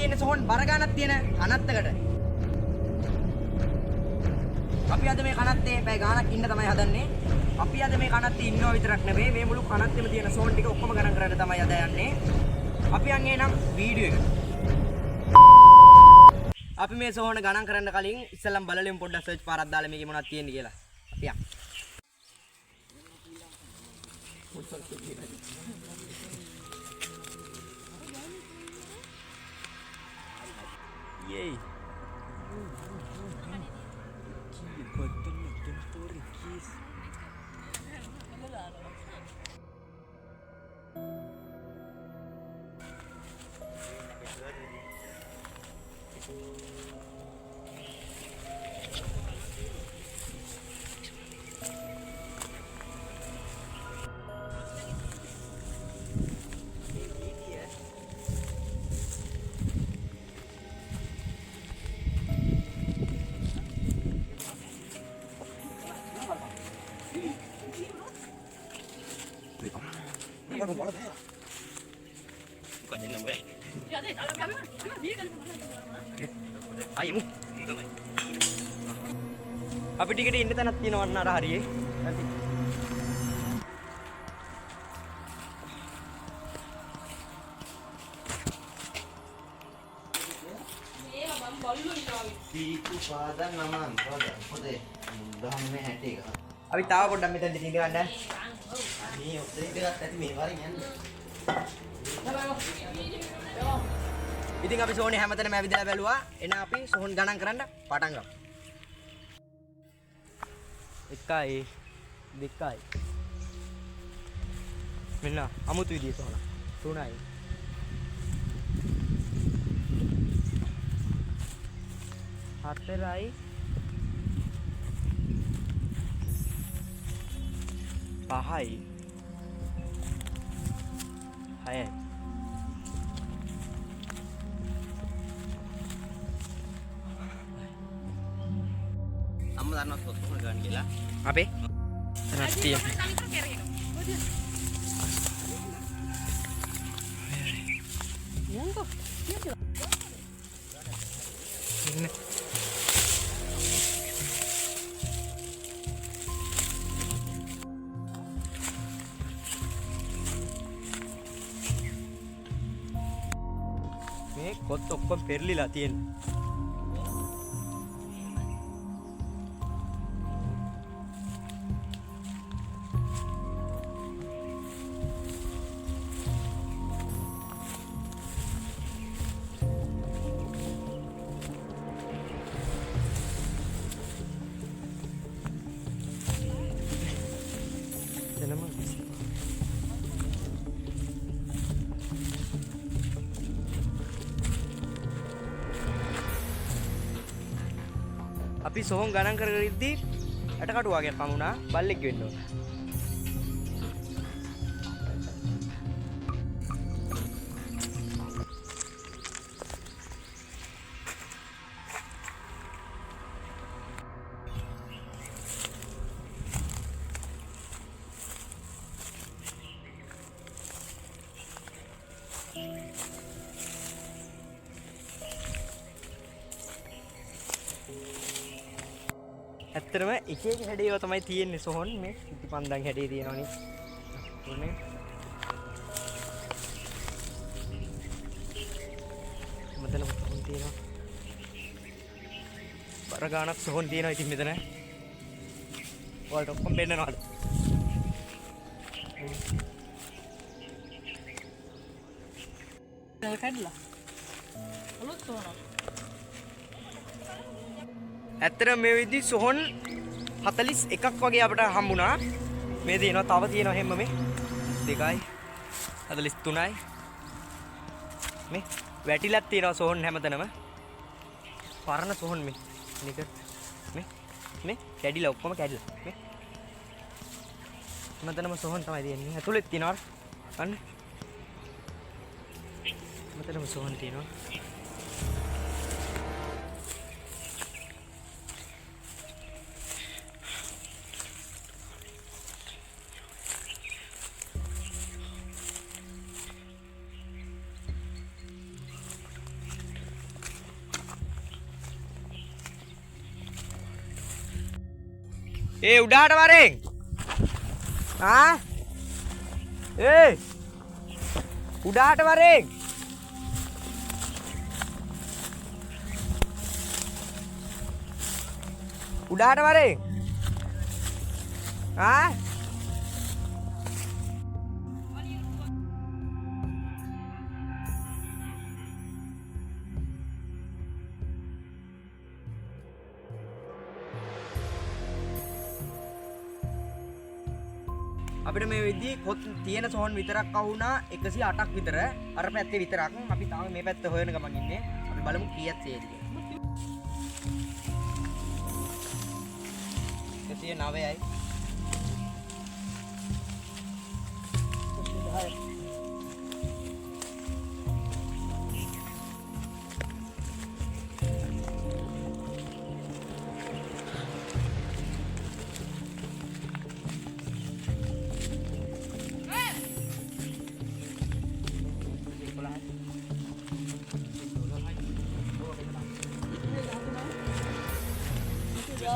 තියෙන්නේ සෝන් බර ගන්නක් තියෙන කනත්තකට. අපි අද මේ කනත්තේ පැය ගාණක් ඉන්න තමයි හදන්නේ. අපි අද මේ කනත්තේ ඉන්නව විතරක් නෙවෙයි මේ මුළු කනත්තෙම තියෙන සෝන් ටික ඔක්කොම ගණන් කරන්න තමයි අද යන්නේ. අපි යන්නේ නම් වීඩියෝ එක. අපි මේ සෝන ගණන් කරන්න කලින් ඉස්සෙල්ලම බලලෙමු පොඩ්ඩක් සර්ච් පාරක් දාලා මේකේ මොනවද තියෙන්නේ කියලා. අපි යමු. Yay. Ayo. අපි ටිකට ඉන්න තැනක් තියෙනවා නේද අර හරියේ. හරි. මේවා මම බල්ලෝ ඉන්නවා. සීතු පාදන් නමන් පොදේ. දහම්මේ හැටි එක. අපි තාම පොඩ්ඩක් මෙතෙන්ට ඉඳ ගන්න. මේ ඔතේ ඉඳගත් ඇති මේ වරින් යන්න. ඉතින් අපි සෝනේ හැමතැනම ඇවිදලා බැලුවා. එන අපි සෝන් ගණන් කරන්න පටන් ගමු. 1 2 මෙන්න අමුතු විදිය සෝන 3යි 4යි 5යි 6යි අම්ම දන්නවත් කොහොමද ගන්න කියලා අපේ රත්තිය යන්කෝ මේ කොත් ඔක්කොම පෙරලිලා තියෙනවා. අපි සෝන් ගණන් කර කර ඉද්දි ඇටකටු වගේ කමුණා බල්ලෙක් වෙන්න ඕන. ඇත්තටම එක එක හැඩේව තමයි තියෙන්නේ සෝන් මේ ඉතිපන්දන් හැඩේ තියෙනවනේ. ඕනේ. මෙතන සෝන් තියෙනවා. බර ගානක් සෝන් තියෙනවා ඉතින් මෙතන. ඔයාලට ඔක්කොම පෙන්නනවාද? කඩලා. අලුත් සෝන. ඇත්තටම මේ විදි සොහොන් 41ක් වගේ අපිට හම්බුණා. මේ තියෙනවා තව තියෙනවා හැම මේ 2යි 43යි. මේ වැටිලක් තියෙනවා සොහොන් හැමතැනම. පරණ සොහොන් මේ. මේ කැඩිලා ඔක්කොම කැඩිලා. මේ හැමතැනම සොහොන් තමයි තියෙන්නේ. ඇතුළෙත් තියෙනවා අන්න. හැමතැනම සොහොන් තියෙනවා. උඩහට වරෙන්. ආ? ඒ උඩහට වරෙන්. උඩහට වරෙන්. ආ? අපිට මේ වෙද්දි පොත් තියෙන සෝන් විතරක් අහුණා 108ක් විතර. අර පැත්තේ විතරක්. අපි තාම මේ පැත්ත හොයන ගමන් ඉන්නේ. අපි බලමු කීයක් තියෙද කියලා. 109යි.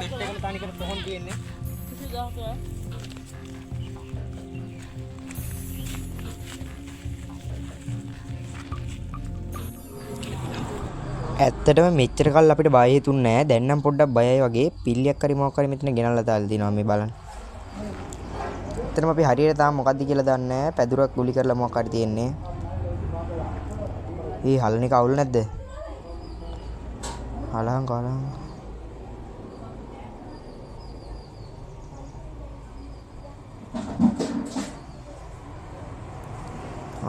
सेट එකම තනිකර පොහොන් තියෙන්නේ. ඇත්තටම මෙච්චර කල් අපිට බය හිතුන්නේ නැහැ. දැන් නම් පොඩ්ඩක් බයයි වගේ. පිල්ලියක් හරි මොකක් හරි මෙතන ගෙනල්ලා දාලා දිනවා මේ බලන්න. ඇත්තටම අපි හරියට තාම මොකද්ද කියලා දන්නේ නැහැ. පැදුරක් ගුලි කරලා මොකක් හරි තියෙන්නේ. ඒ හලන එක අවුල් නැද්ද? හලහන් කාලහන්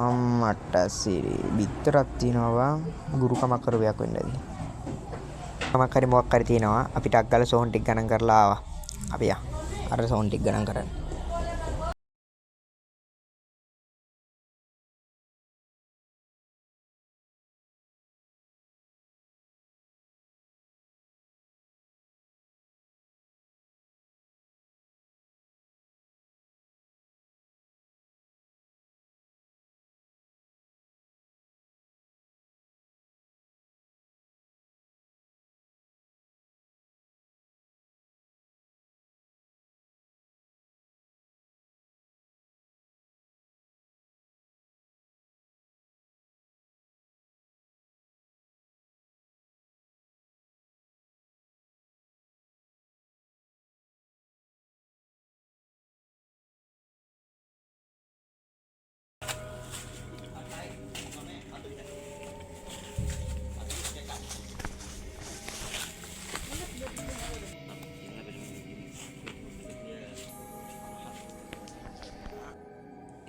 අම්මට සිරි බිත්තරක් තියෙනවා ගුරුකමක් කරුවයක් වෙන්න ඇති. කමක් හරි මොකක් හරි තියෙනවා. අපිට අක්ගල සෝන් ටික ගණන් කරලා ආවා. අපි අර සෝන් ටික ගණන් කරන්න.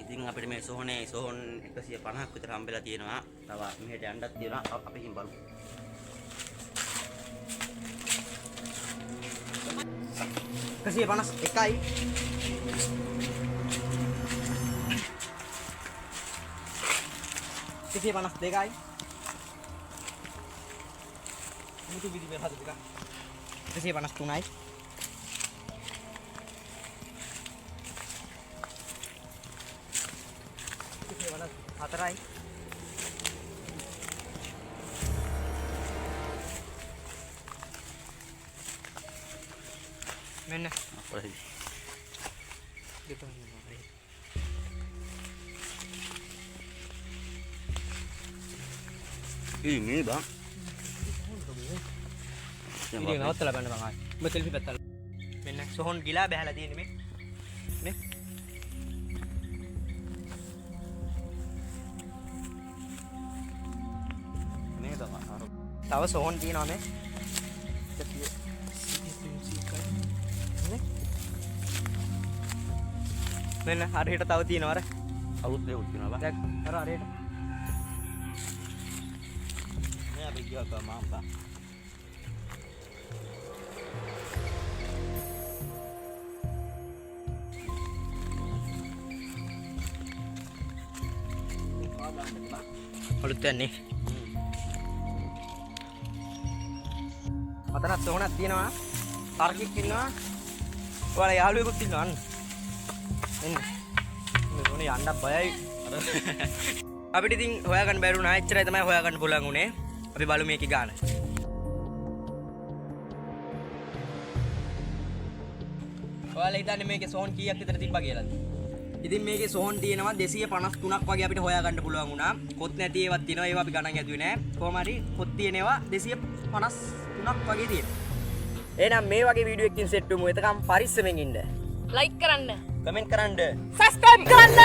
ඉතින් අපිට මේ සෝහනේ සෝහන් 150ක් විතර හම්බෙලා තියෙනවා. තව මෙහෙට යන්නත් තියෙනවා. අපි හින් බලමු. Kasih panas එකයි. Kasih panas දෙකයි. Itu bidi merah juga. Kasih panas tunai. හතරයි මෙන්න අපරයි මේ බං ඉතින් නවත්තලා බලන්න බං ආයි ඔබ සෙල්ෆි පැත්තල මෙන්න සොහොන් ගිලා බහැලා තියෙන්නේ මේ නේ තව සෝන් තියෙනවා මේ මෙන්න හරියට තව තියෙනවා අර අලුත් දේවල් තියෙනවා බං දැන් අර හරියට මේ අපි ගියා මාම්පා අලුත් යන්නේ අතන සෝනක් තියෙනවා තරකික් ඉන්නවා ඔයාලා යාළුවෙකුත් ඉන්නවා අන්න එන්න මේ සෝනේ යන්න බයයි අපිට ඉතින් හොයාගන්න බැරි වුණා එච්චරයි තමයි හොයාගන්න පුළුවන් උනේ අපි බලමු මේකේ ගාන ඔයාලා හිතන්නේ මේකේ සෝන් කීයක් විතර තිබ්බා කියලාද? ඉතින් මේකේ සෝන් තියෙනවා 253ක් වගේ අපිට හොයාගන්න පුළුවන් වුණා. කොත් නැති ඒවාත් තියෙනවා. ඒවා අපි ගණන් ඇදුවේ නෑ. කොහොම හරි කොත් තියෙන ඒවා 253ක් වගේ තියෙනවා. එහෙනම් මේ වගේ වීඩියෝ එකකින් සෙට් වෙමු. එතකම් පරිස්සමෙන් ඉන්න. ලයික් කරන්න කමෙන්ට් කරන්න. සබ්ස්ක්‍රයිබ් කරන්න